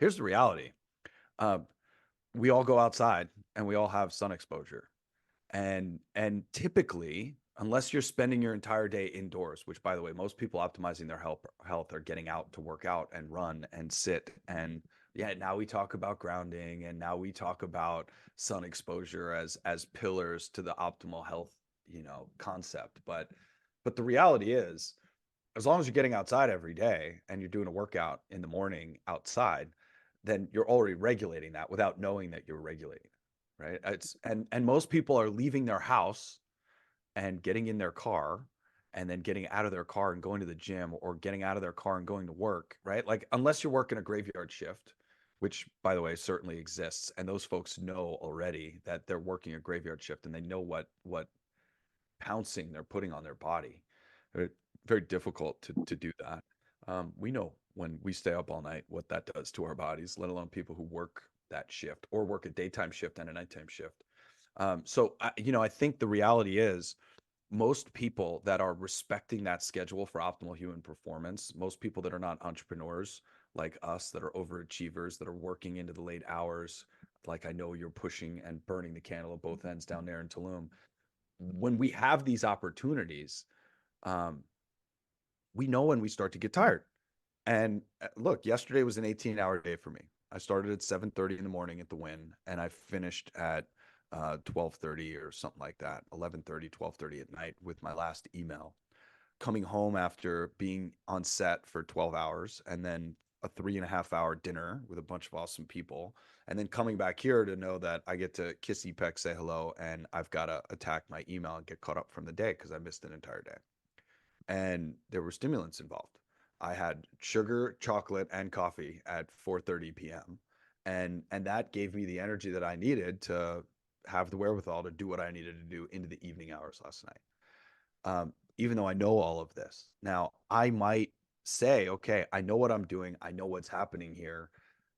Here's the reality. Uh, we all go outside and we all have sun exposure. And typically, unless you're spending your entire day indoors, which by the way, most people optimizing their health are getting out to work out and run and sit. And yeah, now we talk about grounding, and now we talk about sun exposure as pillars to the optimal health, concept. But the reality is, as long as you're getting outside every day and you're doing a workout in the morning outside, then you're already regulating that without knowing that you're regulating it, right? And most people are leaving their house and getting in their car and then getting out of their car and going to the gym, or getting out of their car and going to work, right? Like, unless you're working a graveyard shift, which by the way certainly exists, and those folks know already that they're working a graveyard shift and they know what pouncing they're putting on their body. Very difficult to do that. We know when we stay up all night what that does to our bodies, let alone people who work that shift or work a daytime shift and a nighttime shift. I think the reality is, most people that are respecting that schedule for optimal human performance, most people that are not entrepreneurs like us, that are overachievers, that are working into the late hours, like I know you're pushing and burning the candle at both ends down there in Tulum. When we have these opportunities, um, we know when we start to get tired. And look, yesterday was an 18-hour day for me. I started at 7:30 in the morning at the Win, and I finished at 12:30 or something like that, 11:30, 12:30 at night with my last email. Coming home after being on set for 12 hours, and then a 3.5 hour dinner with a bunch of awesome people, and then coming back here to know that I get to kiss EPX, say hello, and I've got to attack my email and get caught up from the day because I missed an entire day. And there were stimulants involved. I had sugar, chocolate, and coffee at 4:30 p.m. And that gave me the energy that I needed to have the wherewithal to do what I needed to do into the evening hours last night. Even though I know all of this, now I might say, okay, I know what I'm doing. I know what's happening here.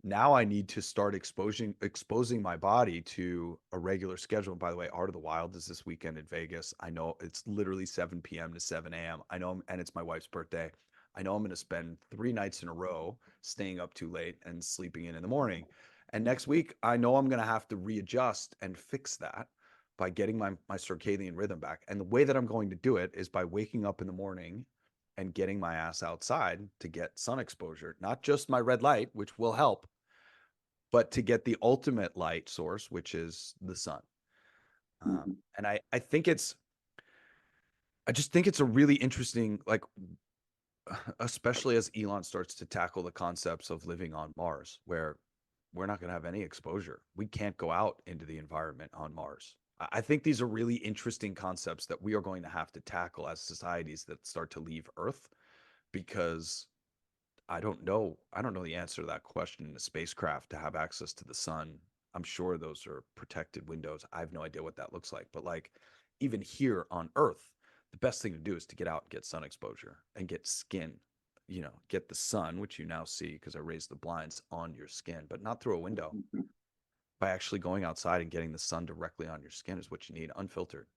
Now I need to start exposing my body to a regular schedule. By the way, Art of the Wild is this weekend in Vegas. I know it's literally 7 p.m. to 7 a.m. I know, and it's my wife's birthday. I know I'm going to spend 3 nights in a row staying up too late and sleeping in the morning. And next week, I know I'm going to have to readjust and fix that by getting my circadian rhythm back. And the way that I'm going to do it is by waking up in the morning and getting my ass outside to get sun exposure, not just my red light, which will help, but to get the ultimate light source, which is the sun. And I just think it's a really interesting, like, especially as Elon starts to tackle the concepts of living on Mars, where we're not going to have any exposure. We can't go out into the environment on Mars. I think these are really interesting concepts that we are going to have to tackle as societies that start to leave Earth, because I don't know. I don't know the answer to that question in a spacecraft to have access to the sun. I'm sure those are protected windows. I have no idea what that looks like. But like, even here on Earth, the best thing to do is to get out and get sun exposure and get skin, get the sun, which you now see because I raised the blinds, on your skin, but not through a window. By actually going outside and getting the sun directly on your skin is what you need, unfiltered.